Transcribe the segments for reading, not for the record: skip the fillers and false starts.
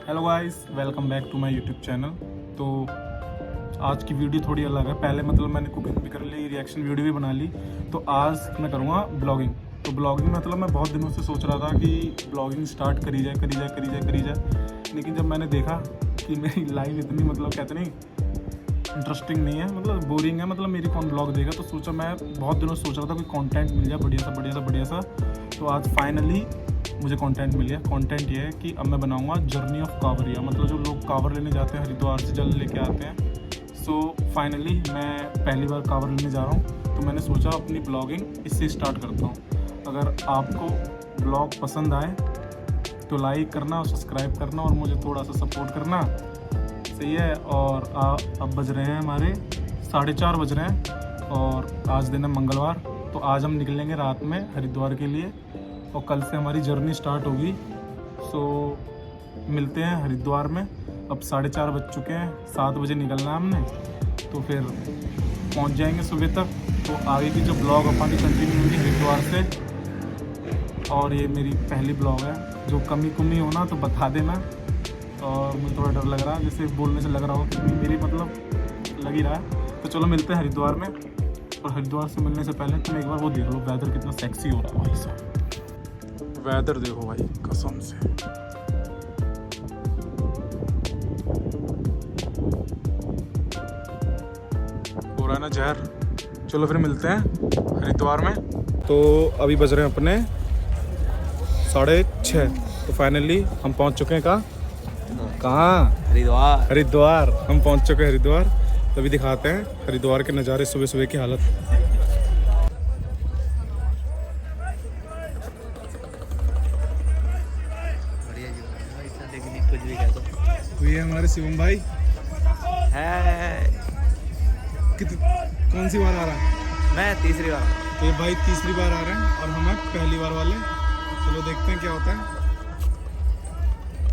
Hello guys, welcome back to my YouTube channel. तो आज की वीडियो थोड़ी अलग है। पहले मतलब मैंने कुकिंग भी कर ली, रिएक्शन वीडियो भी बना ली। तो आज मैं करूँगा ब्लॉगिंग। तो ब्लॉगिंग मतलब मैं बहुत दिनों से सोच रहा था कि ब्लॉगिंग स्टार्ट करी जाए। लेकिन जब मैंने देखा कि मेरी लाइफ इतनी मतलब कहते नहीं इंटरेस्टिंग नहीं है, मतलब बोरिंग है, मतलब मेरी कौन ब्लॉग देगा। तो सोचा, मैं बहुत दिनों से सोच रहा था कोई कंटेंट मिल जाए बढ़िया सा। तो आज फाइनली मुझे कंटेंट मिल गया। कंटेंट ये है कि अब मैं बनाऊंगा जर्नी ऑफ कांवरिया, मतलब जो लोग कांवर लेने जाते हैं, हरिद्वार से जल लेके आते हैं। सो फाइनली मैं पहली बार कांवर लेने जा रहा हूँ। तो मैंने सोचा अपनी ब्लॉगिंग इससे स्टार्ट करता हूँ। अगर आपको ब्लॉग पसंद आए तो लाइक करना और सब्सक्राइब करना और मुझे थोड़ा सा सपोर्ट करना, सही है। और अब बज रहे हैं हमारे 4:30 बज रहे हैं और आज दिन है मंगलवार। तो आज हम निकलेंगे रात में हरिद्वार के लिए और कल से हमारी जर्नी स्टार्ट होगी। सो मिलते हैं हरिद्वार में। अब 4:30 बज चुके हैं, 7 बजे निकलना है हमने। तो फिर पहुंच जाएंगे सुबह तक। तो आगे की जो ब्लॉग अपनी कंटिन्यू होगी हरिद्वार से। और ये मेरी पहली ब्लॉग है, जो कमी हो ना तो बता देना। और मुझे थोड़ा डर लग रहा है, जैसे बोलने से लग रहा हो कि मेरी मतलब लग ही रहा है। तो चलो मिलते हैं हरिद्वार में। और हरिद्वार से मिलने से पहले तुम एक बार वो देख लो, वेदर कितना सेक्सी हो रहा है भाई साहब। वेदर देखो भाई, कसम से। हो रहा है ना जहर। चलो फिर मिलते हैं हरिद्वार में। तो अभी बज रहे हैं अपने 6:30। तो फाइनली हम पहुंच चुके हैं। कहाँ? हरिद्वार। हम पहुंच चुके हैं हरिद्वार। तो अभी दिखाते हैं हरिद्वार के नज़ारे, सुबह सुबह की हालत। तो ये हमारे शिवम भाई है। कौन सी बार आ रहा है? मैं तीसरी बार। तो ये भाई तीसरी बार आ रहे हैं और हम हैं पहली बार वाले। चलो देखते हैं क्या होता है।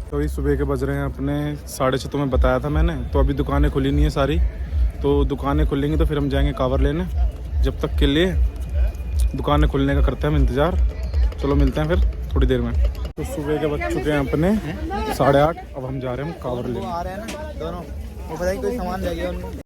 तो अभी सुबह के बज रहे हैं अपने 6:30, तुम्हें बताया था मैंने। तो अभी दुकानें खुली नहीं है सारी। तो दुकानें खुलेंगी तो फिर हम जाएंगे कांवर लेने। जब तक के लिए दुकानें खुलने का करते हैं हम इंतज़ार। चलो मिलते हैं फिर थोड़ी देर में। तो सुबह के बज चुके हैं अपने 8:30। अब हम जा रहे हैं कांवर लेने। आ रहे हैं ना दोनों, वो पता है कोई सामान ले गया उनको।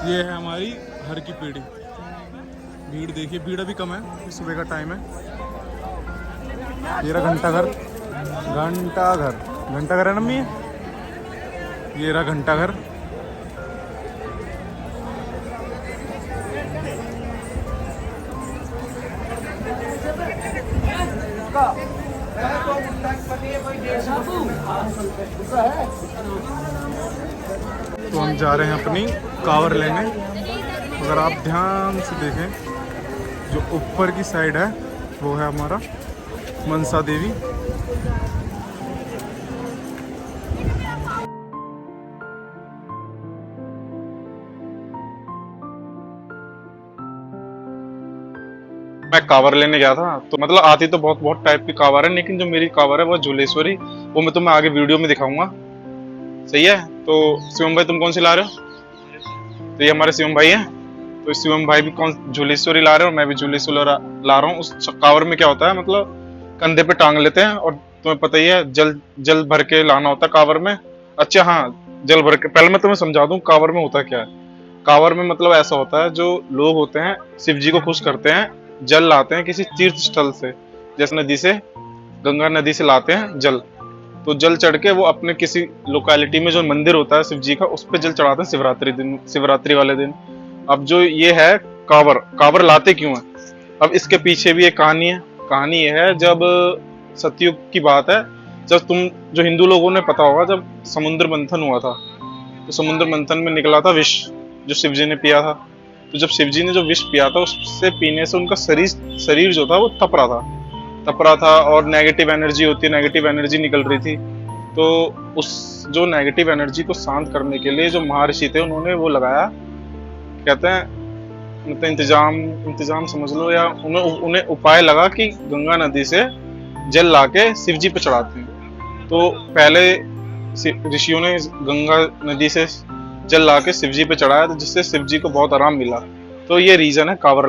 ये है हमारी हर की पीढ़ी। भीड़ देखिए, भीड़ अभी कम है, सुबह का टाइम है। ये रहा घंटाघर। घंटाघर है ना मम्मी? ये रहा घंटाघर। तो हम जा रहे हैं अपनी कांवर लेने। अगर आप ध्यान से देखें, जो ऊपर की साइड है वो है हमारा मनसा देवी। मैं कांवर लेने गया था, तो मतलब आती तो बहुत टाइप की कांवर है, लेकिन जो मेरी कांवर है वो झूलेश्वरी। वो मैं तुम्हें आगे वीडियो में दिखाऊंगा, सही है। तो शिवम भाई तुम कौन सी ला रहे हो? तो ये हमारे शिवम भाई हैं। तो शिवम भाई भी कौन झूलेश्वरी ला रहे हो, मैं भी झूलेश्वरी ला रहा हूँ। उस कांवर में क्या होता है, मतलब कंधे पे टांग लेते हैं और तुम्हें पता ही है जल भर के लाना होता है कांवर में। अच्छा हाँ, जल भर के। पहले मैं तुम्हें समझा दूं कांवर में होता क्या है। कांवर में मतलब ऐसा होता है, जो लोग होते हैं शिव जी को खुश करते हैं, जल लाते हैं किसी तीर्थ स्थल से। जैसे नदी से, गंगा नदी से लाते हैं जल, तो जल चढ़ के वो अपने किसी लोकेलिटी में जो मंदिर होता है शिव जी का, उस पे जल चढ़ाते हैं शिवरात्रि दिन, शिवरात्रि वाले दिन। अब जो ये है कांवर, कांवर लाते क्यों है, अब इसके पीछे भी एक कहानी है। कहानी ये है, जब सतयुग की बात है, जब तुम जो हिंदू लोगों ने पता होगा, जब समुद्र मंथन हुआ था, तो समुद्र मंथन में निकला था विष, जो शिव जी ने पिया था। तो जब शिव जी ने जो विष पिया था, उससे पीने से उनका शरीर जो था वो तप रहा था, और नेगेटिव एनर्जी होती है, नेगेटिव एनर्जी निकल रही थी। तो उस जो नेगेटिव एनर्जी को शांत करने के लिए जो महर्षि थे, उन्होंने वो लगाया, कहते हैं मतलब इंतजाम समझ लो, या उन्हें उपाय लगा कि गंगा नदी से जल लाके शिव जी पे चढ़ाते हैं। तो पहले ऋषियों ने गंगा नदी से जल लाके शिव जी पे चढ़ाया, तो जिससे शिव जी को बहुत आराम मिला। तो ये रीजन है कांवर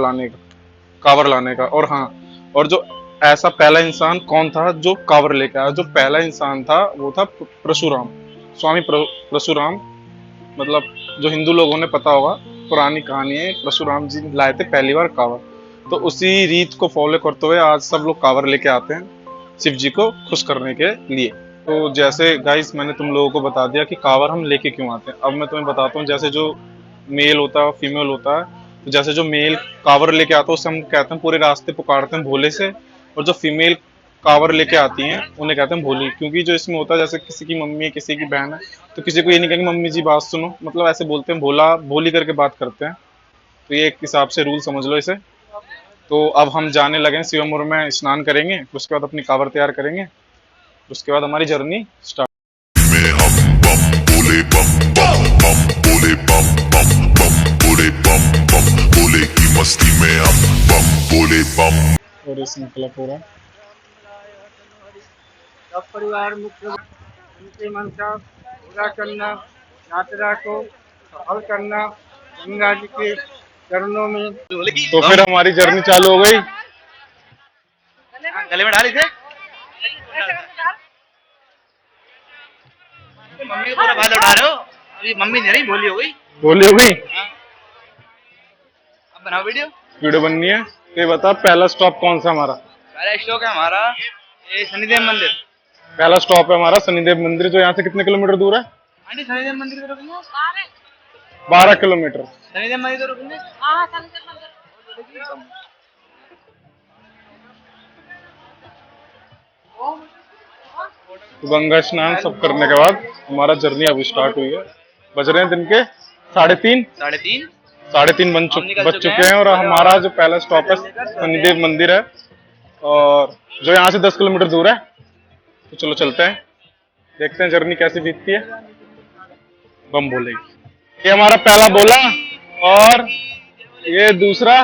लाने का। और हाँ, और जो ऐसा पहला इंसान कौन था जो कांवर लेके आया, जो पहला इंसान था वो था परशुराम, स्वामी परशुराम। मतलब जो हिंदू लोगों ने पता होगा, पुरानी कहानी है, परशुराम जी लाए थे पहली बार कांवर। तो उसी रीत को फॉलो करते हुए आज सब लोग कांवर लेके आते हैं शिव जी को खुश करने के लिए। तो जैसे गाइस मैंने तुम लोगों को बता दिया कि कांवर हम लेके क्यों आते हैं, अब मैं तुम्हें बताता हूँ। जैसे जो मेल होता है, फीमेल होता है, तो जैसे जो मेल कांवर लेके आता है उसे हम कहते हैं पूरे रास्ते पुकारते हैं भोले से, और जो फीमेल कांवर लेके आती हैं उन्हें कहते हैं भोली। क्योंकि जो इसमें होता है, जैसे किसी की मम्मी है, किसी की बहन है, तो किसी को ये नहीं कहेंगे मम्मी जी बात सुनो, मतलब ऐसे बोलते हैं, भोला भोली करके बात करते हैं। तो ये एक हिसाब से रूल समझ लो इसे। तो अब हम जाने लगे, शिवमुर में स्नान करेंगे, उसके बाद अपनी कांवर तैयार करेंगे, उसके बाद हमारी जर्नी स्टार्ट। में हम बम बोले, बम बम बम बोले, बम बम बम बोले, बम बम बोले की मस्ती में हम बम बोले, बम। और इसमें क्लब हो रहा है। सब परिवार मुख्य उनकी मंशा पूरा करना, यात्रा को सफल करना गंगा जी के चरणों में। तो फिर हमारी जर्नी चालू हो गई। गले में डाली थे मम्मी को पूरा बाल उड़ा रहे हो, अभी मम्मी नहीं रही, भोली हो गई। भोली हो गई। अब बनाओ वीडियो बननी है। ये बता पहला स्टॉप कौन सा हमारा? पहला स्टॉप है हमारा ये शनिदेव मंदिर। पहला स्टॉप है हमारा शनिदेव मंदिर, जो यहाँ से कितने किलोमीटर दूर है? आंटी शनिदेव मंदिर पे रुकेंगे, 12 किलोमीटर। शनिदेव मंदिर पे रुकेंगे। तो गंगा स्नान सब करने के बाद हमारा जर्नी अब स्टार्ट हुई है। बज रहे हैं दिन के 3:30। 3:30 बज चुके हैं, और हमारा जो पहला स्टॉप है शनिदेव मंदिर है, और जो यहाँ से 10 किलोमीटर दूर है। तो चलो चलते हैं, देखते हैं जर्नी कैसी बीतती है। बम बोलेगी। ये हमारा पहला बोला, और ये दूसरा।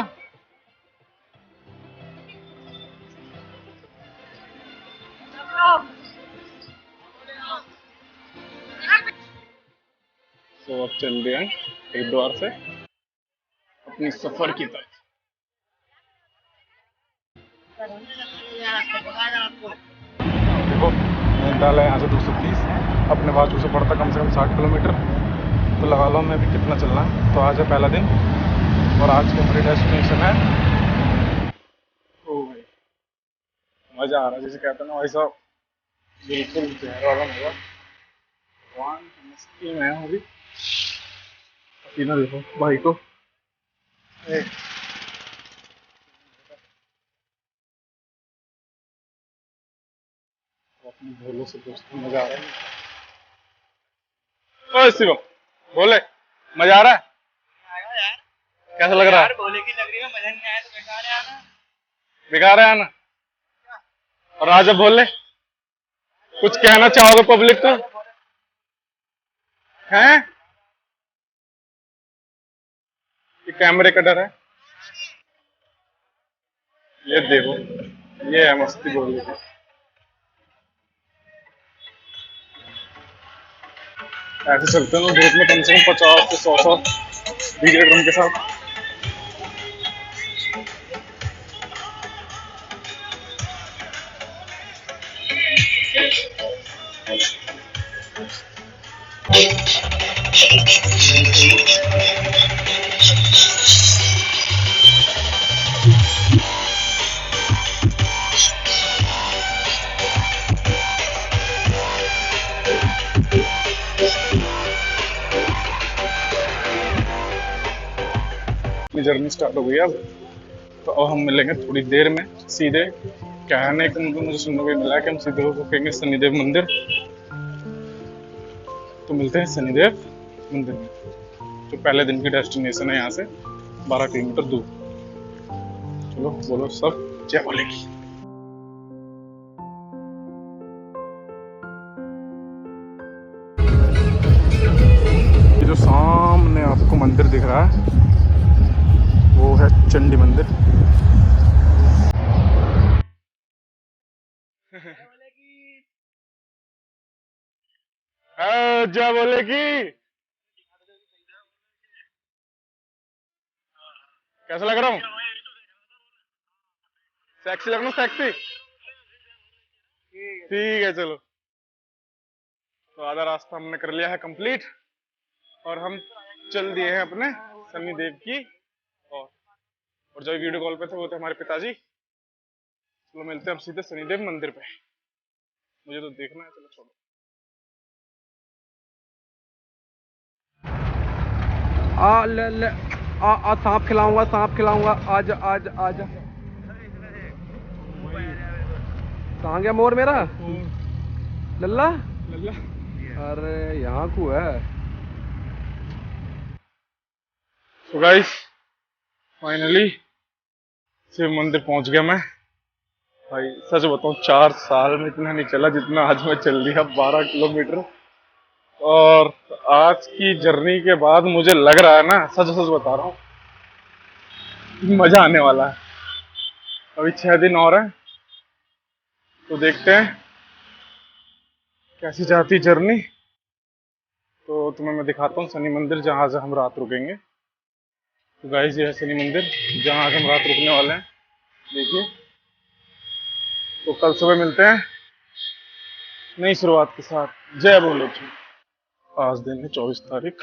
तो अब चल रहे हैं हरिद्वार से अपनी सफर की तरफ। देखो नैनीताल है यहाँ से 230, अपने बाजू से पड़ता कम से कम 60 किलोमीटर। तो लगा लो मैं भी कितना चलना है। तो आज है पहला दिन, और आज का हमारी डेस्टिनेशन है, ओ भाई मजा आ रहा है, जैसे कहते हैं ना भाई साहब, बिल्कुल जहर वाला मजा। भगवान मस्ती में हूँ अभी। पसीना देखो भाई को। अपने भोलों से दोस्तों मजा आ रहा है। ओए शिवम बोले, मजा आ रहा है? कैसा लग रहा है? भोले की नगरी में मजा नहीं आया तो बेकार है आना। बेकार है आना। और आज अब बोले कुछ कहना चाहोगे पब्लिक को? हैं? ये कैमरे का डर है। ये देखो, ये है मस्ती बोल रही। ऐसे चलते हैं धूप में कम से कम 50 से 100 डीजे ड्रम के साथ। अपनी जर्नी स्टार्ट हो गई अब। तो अब हम मिलेंगे थोड़ी देर में सीधे। कहने का मतलब मुझे सुनने को मिला है कि हम सीधे रुकेंगे शनिदेव मंदिर। तो मिलते हैं शनिदेव मंदिर में, जो पहले दिन की डेस्टिनेशन है यहाँ से 12 किलोमीटर दूर। चलो बोलो सब जय भोले की। ये जो सामने आपको मंदिर दिख रहा है वो है चंडी मंदिर। जय भोले की। कैसा लग रहा हूँ? सेक्सी लग रहा हूँ? सेक्सी ठीक है चलो। तो आधा रास्ता हमने कर लिया है कंप्लीट और हम चल दिए हैं अपने शनिदेव की और जो वीडियो कॉल पे थे वो थे हमारे पिताजी। चलो मिलते हैं अब सीधे शनिदेव मंदिर पे। मुझे तो देखना है, चलो छोड़ो। ले ले सांप खिलाऊंगा, सांप खिलाऊंगा। आजा आजा आजा। कहाँ गया मोर मेरा? लल्ला लल्ला। अरे यहाँ को है। तो गाइस फाइनली शिव मंदिर पहुंच गया मैं। भाई सच बताऊं 4 साल में इतना नहीं चला जितना आज मैं चल लिया 12 किलोमीटर। और आज की जर्नी के बाद मुझे लग रहा है ना, सच सच बता रहा हूँ, मजा आने वाला है। अभी 6 दिन और है तो देखते हैं कैसी जाती जर्नी। तो तुम्हें मैं दिखाता हूँ शनि मंदिर जहाँ से हम रात रुकेंगे। तो गाइस ये है शनि मंदिर जहाँ आज हम रात रुकने वाले हैं, देखिए। तो कल सुबह मिलते हैं नई शुरुआत के साथ। जय भोले जी। आज दिन है 24 तारीख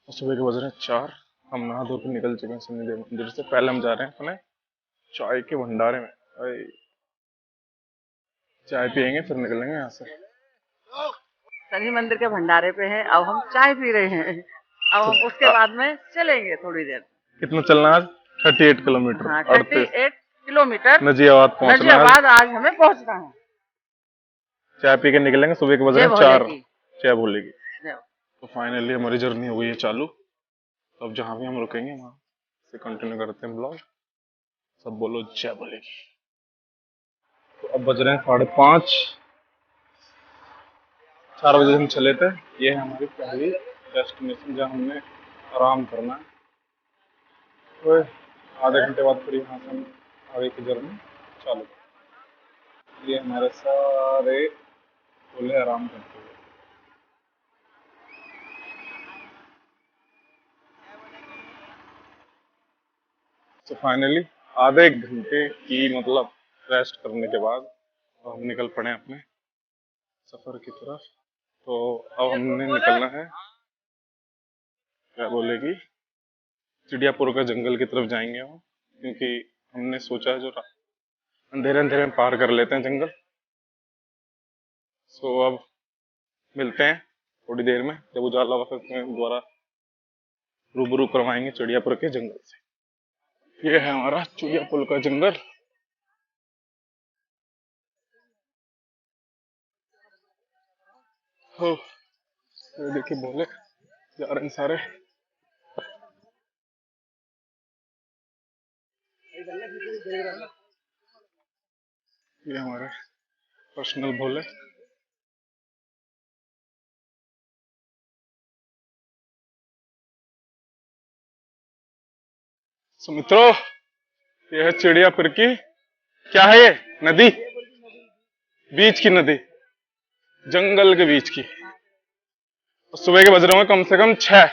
और सुबह के बज रहे हैं 4। हम नहा धो के निकल चुके हैं शनिदेव मंदिर से। पहले हम जा रहे हैं अपने चाय के भंडारे में। भाई चाय पियेंगे फिर निकलेंगे यहाँ से। शनि मंदिर के भंडारे पे हैं। अब हम चाय पी रहे हैं। अब हम उसके बाद में चलेंगे थोड़ी देर। कितना चलना आज? 38 किलोमीटर। हाँ 38 किलोमीटर नजियाबाद पहुंचना है। नजियाबाद आज हमें पहुंचना है। चाय पी के निकलेंगे। सुबह के बज रहे हैं 4। जय भोले की। तो फाइनली हमारी जर्नी हो गई है चालू। तो अब जहाँ भी हम रुकेंगे वहाँ से कंटिन्यू करते हैं ब्लॉग। सब बोलो जय भोले की। तो अब बज रहे हैं 5:30। 4 बजे हम चले थे। ये है हमारी पहली डेस्टिनेशन जहाँ हमने आराम करना है। तो आधे घंटे बाद फिर यहाँ से हम आगे की जर्नी चालू। ये हमारे सारे बोले आराम करते हुए। तो फाइनली आधे घंटे की मतलब रेस्ट करने के बाद हम निकल पड़े अपने सफर की तरफ। तो अब हमने निकलना है, क्या बोलेगी, चिड़ियापुर का जंगल की तरफ जाएंगे हम। क्योंकि हमने सोचा है जो अंधेरे अंधेरे में पार कर लेते हैं जंगल। सो अब मिलते हैं थोड़ी देर में जब उजाला वक्त में दोबारा रूबरू करवाएंगे चिड़ियापुर के जंगल से। ये है हमारा चिड़ियापुर का जंगल। हो ये देखिए बोले जा रहे हैं सारे। ये हमारे पर्सनल भोले। सो मित्रों ये है चिड़ियापुर की, क्या है ये नदी, बीच की नदी, जंगल के बीच की। सुबह के बज रहे होंगे कम से कम 6।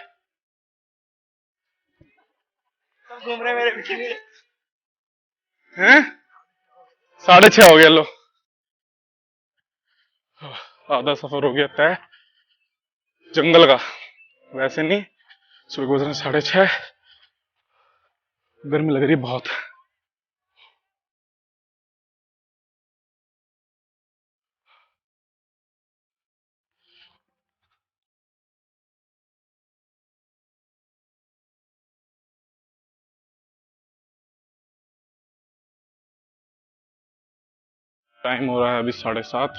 घूम रहे मेरे पीछे हैं। 6:30 हो गया। लो आधा सफर हो गया तय जंगल का। वैसे नहीं, सुबह के बज रहे 6:30। गर्मी लग रही है बहुत। टाइम हो रहा है अभी 7:30।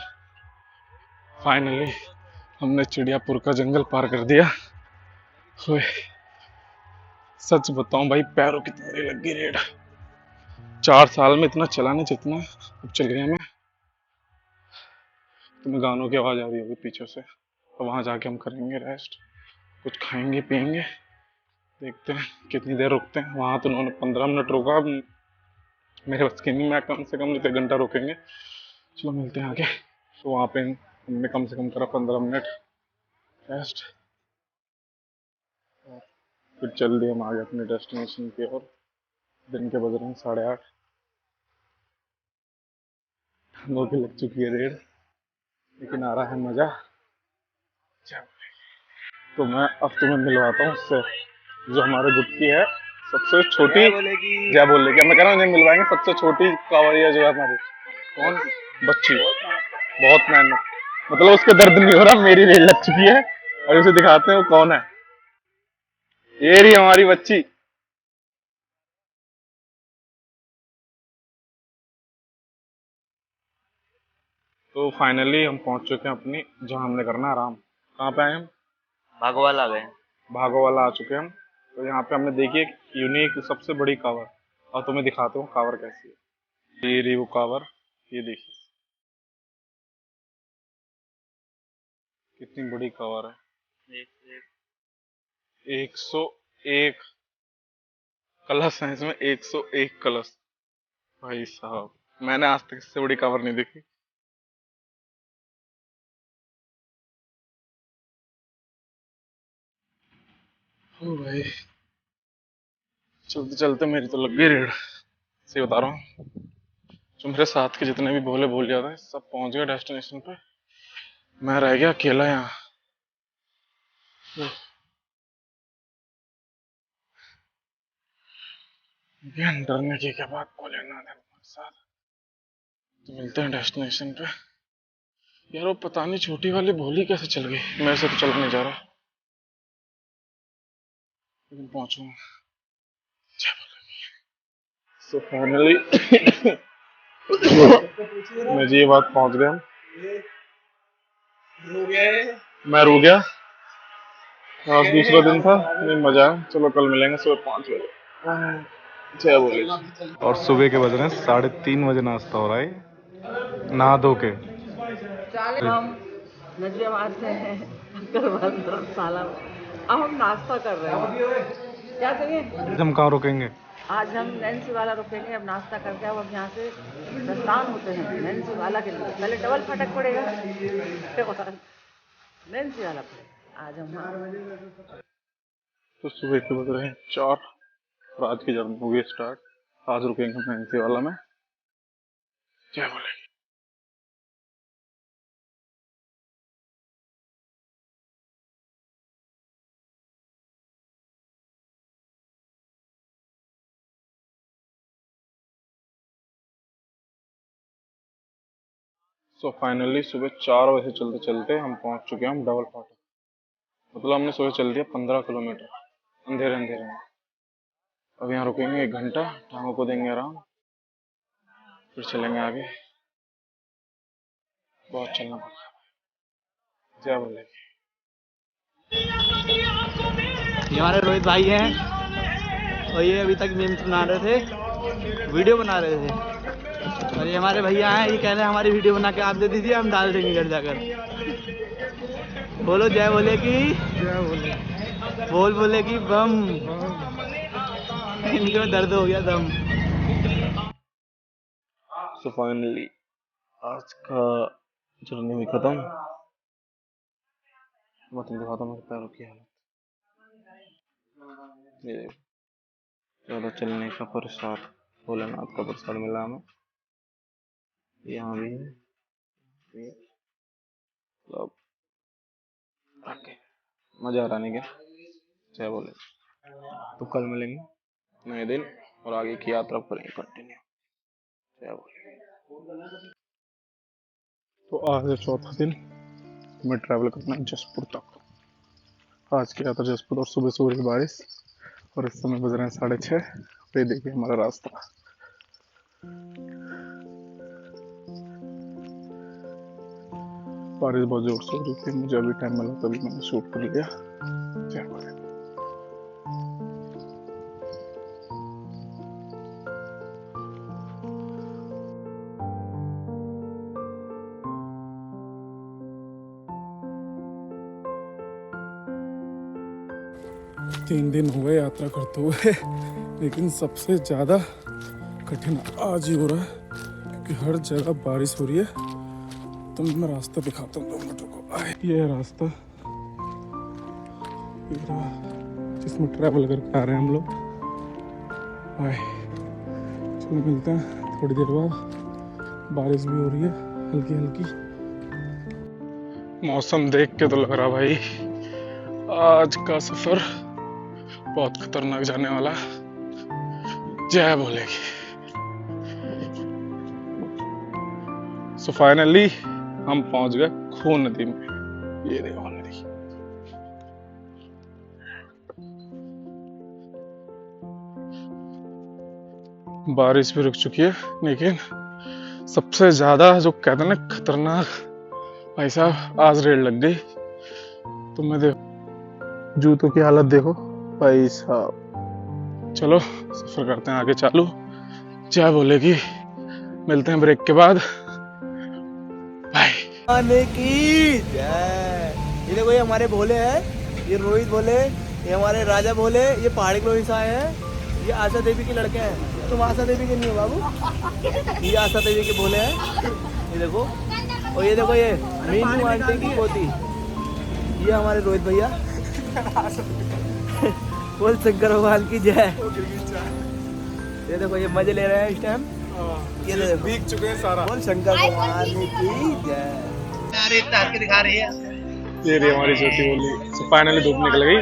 फाइनली हमने चिड़ियापुर का जंगल पार कर दिया। ओए, सच बताऊं भाई, पैरों की तोड़ी लग गई रेड। 4 साल में इतना चला नहीं जितना अब चल गया मैं। तुम्हें गानों की आवाज आ रही होगी पीछे से। तो वहां जाके हम करेंगे रेस्ट, कुछ खाएंगे पिएंगे, देखते हैं कितनी देर रुकते हैं। वहां तो उन्होंने 15 मिनट रोका, अब मेरे बस की नहीं, मैं कम से कम 1 घंटा रोकेंगे। चलो मिलते हैं आगे। तो वहां पे हमने कम से कम करा 15 मिनट रेस्ट, फिर चल दिए हम आगे अपने डेस्टिनेशन की ओर। दिन के बज रहे हैं 8:30। ठंडों की लग चुकी है रेड, लेकिन आ रहा है मजा। तो मैं अब तुम्हें मिलवाता हूँ उससे जो हमारे गुट की है सबसे छोटी। जय बोले कि मैं कह रहा हूँ, मिलवाएंगे सबसे छोटी कांवरिया जो है हमारी। कौन? बच्ची। बहुत मेहनत, मतलब उसके दर्द नहीं हो रहा, मेरी रेल लग चुकी है। और उसे दिखाते हैं वो कौन है। ये रही हमारी बच्ची। तो फाइनली हम पहुंच चुके हैं अपनी, जहां हमने करना है आराम। कहाँ पे आए हम? भागोवाल आ गए। भागोवाला आ चुके हैं हम। तो यहाँ पे हमने देखी एक यूनिक सबसे बड़ी कावर, और तुम्हें दिखाता हूँ कावर कैसी है। ये रही वो कावर, ये देखिए कितनी बड़ी कावर है। 101 कलश है इसमें, 101 कलश। भाई साहब, मैंने आज तक इससे बड़ी कावर नहीं देखी। ओ भाई, चलते चलते मेरी तो लग गई रेड, सही बता रहा हूँ। जो मेरे साथ के जितने भी भोले भूल जाते हैं सब पहुंच गए डेस्टिनेशन पे, मैं रह गया अकेला यहाँ। डरने की क्या बात, भोले ना हमारे साथ। तो मिलते हैं डेस्टिनेशन पे। यार वो पता नहीं छोटी वाली भोली कैसे चल गई, मेरे से तो चला नहीं जा रहा, लेकिन पहुंचूंगा। सो फाइनली मैं जी ये बात पहुंच गया। मैं रो गया। आज दूसरा दिन था, नहीं मजा है। चलो कल मिलेंगे सुबह 5 बजे। जय बोले। और सुबह के बज रहे हैं 3:30 बजे, नाश्ता हो रहा है नहा धो के। हम नजियाबाद से हैं धर्मशाला में। अब हम नाश्ता कर रहे हैं। क्या करें? हम कहाँ रुकेंगे? आज हम नैन्सी वाला रुकेंगे। अब नाश्ता करके अब यहाँ से प्रस्थान होते हैं नैन्सी वाला के लिए। पहले डबल फटक पड़ेगा, नैन्सी वाला पड़ेगा। आज हम तो सुबह के बज रहे हैं 4 और आज की जर्नी हो गई स्टार्ट। आज रुकेंगे नैन्सी वाला में। जय बोले। सो फाइनली सुबह 4 बजे चलते चलते हम पहुंच चुके हैं हम डबल फाटक। मतलब हमने सुबह चल दिया 15 किलोमीटर अंधेरे अंधेरे में। अब यहाँ रुकेंगे 1 घंटा, टांगों को देंगे आराम, फिर चलेंगे आगे। बहुत चलना पड़ता है। जय बोले। ये हमारे रोहित भाई हैं और ये अभी तक मीम्स बना रहे थे, वीडियो बना रहे थे। और ये हमारे भैया हैं, ये कह रहे हैं हमारी वीडियो बना के आप दे दीजिए, हम डाल देंगे घर जाकर। बोलो जय बोले की, बोले की बम। इनके में दर्द हो गया दम। सो फाइनली आज का जर्नी भी खत्म। मैं तुम दिखाता हूँ मेरे पैरों की हालत। ये चलो चलने का प्रसाद, भोलेनाथ का प्रसाद मिला हमें। यहाँ भी है, मतलब मजा आ रहा नहीं क्या? जय बोले। तो कल मिलेंगे नए दिन और आगे की यात्रा करेंगे कंटिन्यू। जय बोले। तो आज है चौथा दिन, हमें ट्रैवल करना है जसपुर तक। आज की यात्रा जसपुर, और सुबह से हो रही बारिश और इस समय बज रहे हैं 6:30। ये देखिए हमारा रास्ता। बारिश बहुत जोर से हो रही थी, मुझे अभी टाइम मिला तभी मैंने शूट कर लिया। क्या करें। तीन दिन हुए यात्रा करते हुए, लेकिन सबसे ज़्यादा कठिन आज ही हो रहा है क्योंकि हर जगह बारिश हो रही है। तो मैं रास्ता दिखाता हूँ 2 मिनट को। ये है रास्ता, ये रहा जिसमें ट्रैवल करके आ रहे हैं हम लोग। आए, चलो मिलते हैं थोड़ी देर बाद। बारिश भी हो रही है हल्की हल्की। मौसम देख के तो लग रहा भाई आज का सफर बहुत खतरनाक जाने वाला है। जय बोलेगी। सो फाइनली हम पहुंच गए खून नदी में। ये देखो नदी। बारिश भी रुक चुकी है, लेकिन सबसे ज्यादा जो कहते हैं ना खतरनाक, भाई साहब आज रेल लग गई। तो मैं देखो जूतों की हालत देखो भाई साहब। चलो सफर करते हैं आगे चालू। जय बोलेगी। मिलते हैं ब्रेक के बाद। बाय। आने की जय। ये देखो ये हमारे भोले हैं, ये रोहित भोले, ये हमारे राजा भोले, ये पहाड़ी के लोग आए हैं, ये आशा देवी के लड़के हैं। तुम आशा देवी के नहीं हो बाबू, ये आशा देवी के भोले हैं। ये देखो, और ये देखो ये मीनू आंटी की पोती, ये हमारे रोहित भैया। बोल शंकर भगवान की जय। ये देखो ये मजे ले रहे हैं इस टाइम। ये देखो भीग चुके हैं सारा। बोल शंकर भगवान की जय। अरे तार के दिखा रही है। ये रही हमारी ज्योति बोली। तो फाइनली धूप निकल गई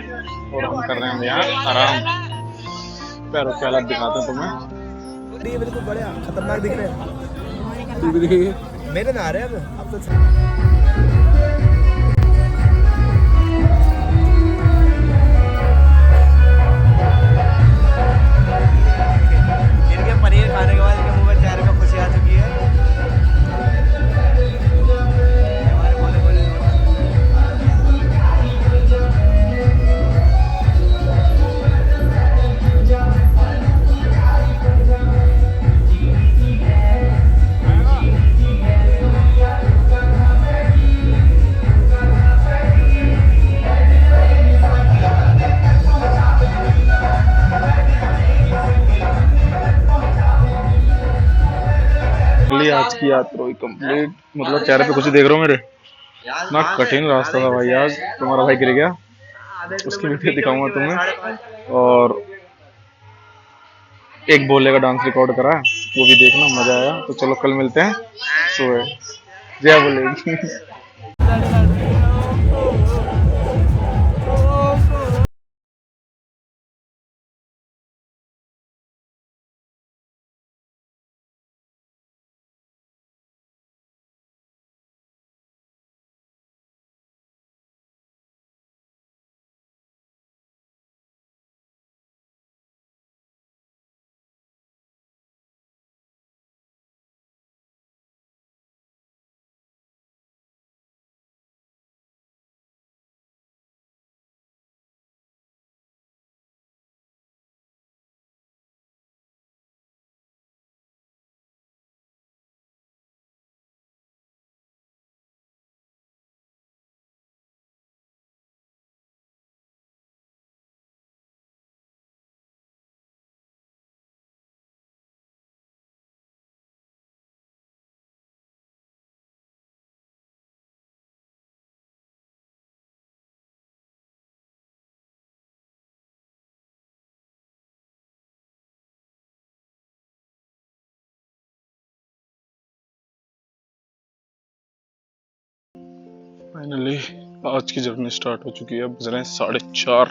और हम कर रहे हैं यहाँ आराम। पैरों की हालत दिखाते हैं तुम्हें। ये बिल्कुल बढ़िया खतरनाक दिख रहे हैं। मेरे ना आ रहे हैं अब तो। पनीर खाने के बाद इनके मुंह में चेहरे में खुशी आ चुकी है। आज की यात्रा हुई कंप्लीट। मतलब चेहरे पे खुशी देख रहे हो मेरे। ना कठिन रास्ता था भाई आज। तुम्हारा भाई गिर गया, उसकी वीडियो दिखाऊंगा तुम्हें। और एक बोले का डांस रिकॉर्ड करा, वो भी देखना, मजा आया। तो चलो कल मिलते हैं। सो जय बोलेगी। फाइनली आज की जर्नी स्टार्ट हो चुकी है। बज रहे हैं 4:30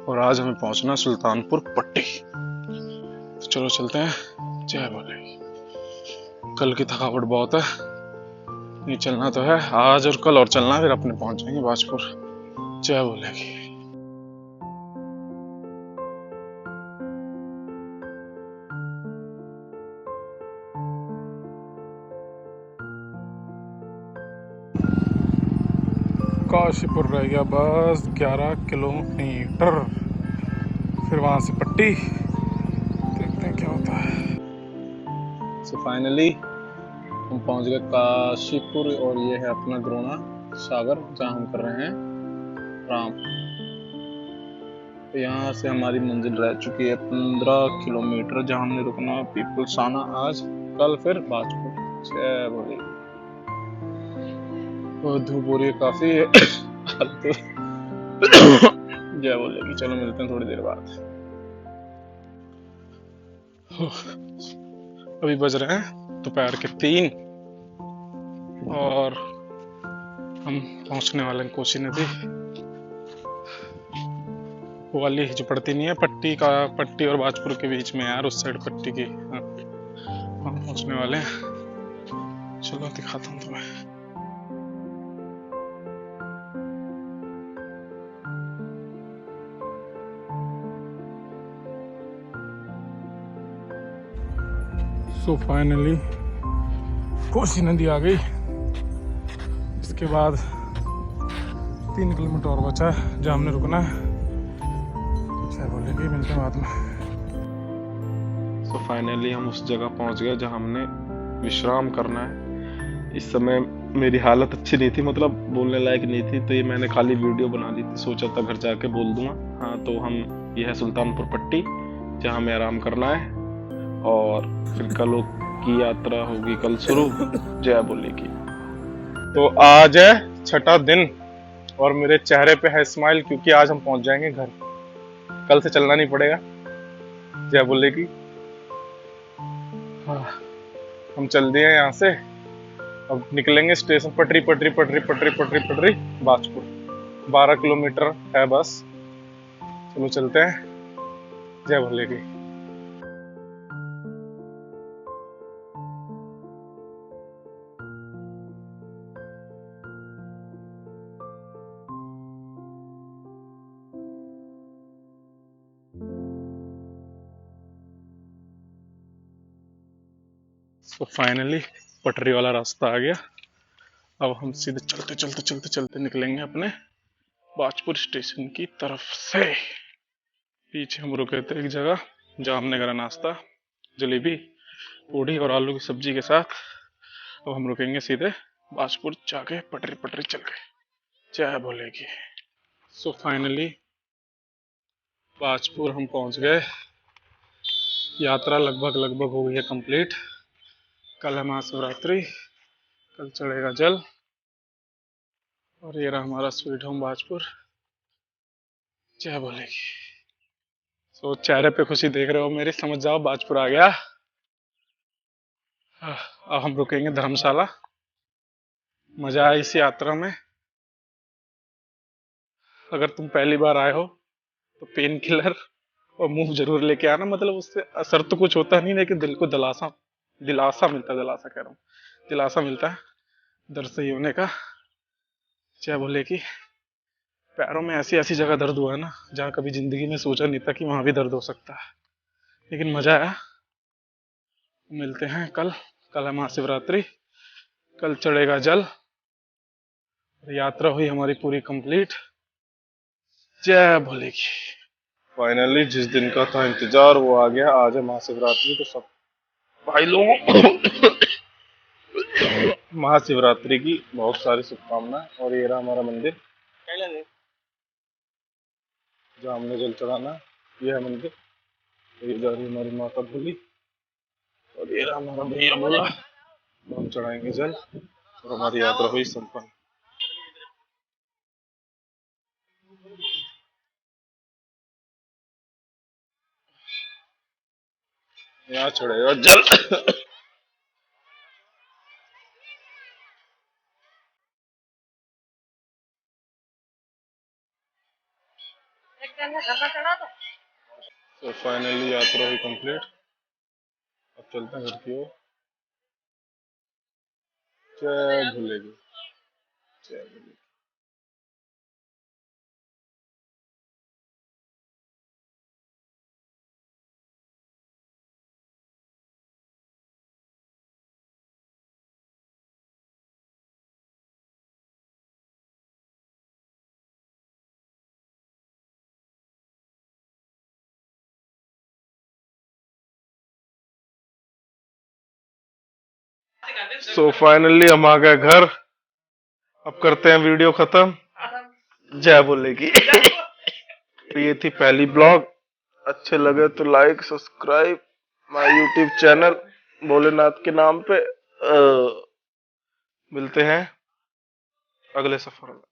और आज हमें पहुंचना है सुल्तानपुर पट्टी। तो चलो चलते हैं। जय बोलेगी। कल की थकावट बहुत है, नहीं चलना तो है आज और कल और चलना, फिर अपने पहुंच जाएंगे बाजपुर। जय बोलेगी। काशीपुर रह गया बस 11 किलोमीटर, फिर वहाँ से पट्टी, देखते हैं क्या होता है। सो फाइनली हम पहुँच गए काशीपुर और ये है अपना द्रोणा सागर जहाँ हम कर रहे हैं आराम। तो यहाँ से हमारी मंजिल रह चुकी है 15 किलोमीटर, जहाँ हमने रुकना है पीपलसाना आज, कल फिर बाजपुर। जय बोले, तो धूप हो रही है काफी तो जय बोलेगी। चलो मिलते हैं थोड़ी देर बाद। अभी बज रहे हैं दोपहर के 3 और हम पहुंचने वाले हैं कोसी नदी, वो वाली जो पड़ती नहीं है पट्टी और बाजपुर के बीच में यार, उस साइड पट्टी की। हाँ, हम पहुंचने वाले हैं, चलो दिखाता हूँ तुम्हें। सो फाइनली कोसी नदी आ गई। इसके बाद 3 किलोमीटर और बचा है जहाँ हमने रुकना है। चाहे बोलेगी, मिलते हैं बाद में। सो फाइनली हम उस जगह पहुँच गए जहाँ हमने विश्राम करना है। इस समय मेरी हालत अच्छी नहीं थी, मतलब बोलने लायक नहीं थी, तो ये मैंने खाली वीडियो बना ली थी, सोचा था घर जाके बोल दूंगा। हाँ, तो हम ये है सुल्तानपुर पट्टी जहाँ हमें आराम करना है और फिर कल की यात्रा होगी कल शुरू। जय बोले की। तो आज है छठा दिन और मेरे चेहरे पे है स्माइल, क्योंकि आज हम पहुंच जाएंगे घर, कल से चलना नहीं पड़ेगा। जय बोले की। हाँ, हम चल दिए यहाँ से, अब निकलेंगे स्टेशन पटरी पटरी पटरी पटरी पटरी पटरी बाजपुर। 12 किलोमीटर है बस, चलो चलते हैं। जय भोले की। तो फाइनली पटरी वाला रास्ता आ गया। अब हम सीधे चलते चलते चलते चलते निकलेंगे अपने बाजपुर स्टेशन की तरफ से। पीछे हम रुके थे एक जगह जहाँ हमने करा नाश्ता, जलेबी पूड़ी और आलू की सब्जी के साथ। अब हम रुकेंगे सीधे बाजपुर जाके, पटरी पटरी चल गए। जय भोले की। सो फाइनली बाजपुर हम पहुंच गए। यात्रा लगभग हो गई है कंप्लीट। कल है महाशिवरात्रि, कल चढ़ेगा जल और ये रहा हमारा स्वीट होम बाजपुर। जय बोलेगी। तो चेहरे पे खुशी देख रहे हो मेरी, समझ जाओ बाजपुर आ गया। अब हम रुकेंगे धर्मशाला। मजा आया इस यात्रा में। अगर तुम पहली बार आए हो तो पेन किलर और मूव जरूर लेके आना, मतलब उससे असर तो कुछ होता नहीं, लेकिन दिल को दिलासा मिलता है, दिलासा कह रहा हूँ, दिलासा मिलता है दर्द सही होने का। जय बोले की। पैरों में ऐसी ऐसी जगह दर्द हुआ है ना जहाँ कभी जिंदगी में सोचा नहीं था कि वहां भी दर्द हो सकता है, लेकिन मजा आया। मिलते हैं कल है महाशिवरात्रि, कल चढ़ेगा जल, यात्रा हुई हमारी पूरी कंप्लीट। जय भोले की। फाइनली जिस दिन का था इंतजार वो आ गया। आज है महाशिवरात्रि, तो सब भाई लोगों महाशिवरात्रि की बहुत सारी शुभकामनाएं। और ये रहा हमारा मंदिर जहाँ हमने जल चढ़ाना। ये है मंदिर, ये जा रही हमारी माता भोली और ये रहा हमारा भैया भोला। हम चढ़ाएंगे जल और हमारी यात्रा हुई संपन्न। यहाँ चढ़ेगा जल। तो फाइनली यात्रा हुई कंप्लीट। अब चलते हैं घर की ओर। जय भोलेगी। जय भोले। सो फाइनली हम आ गए घर। अब करते हैं वीडियो खत्म। जय बोले की। तो ये थी पहली ब्लॉग। अच्छे लगे तो like subscribe my YouTube channel Bholenath के नाम पे। मिलते हैं अगले सफर में।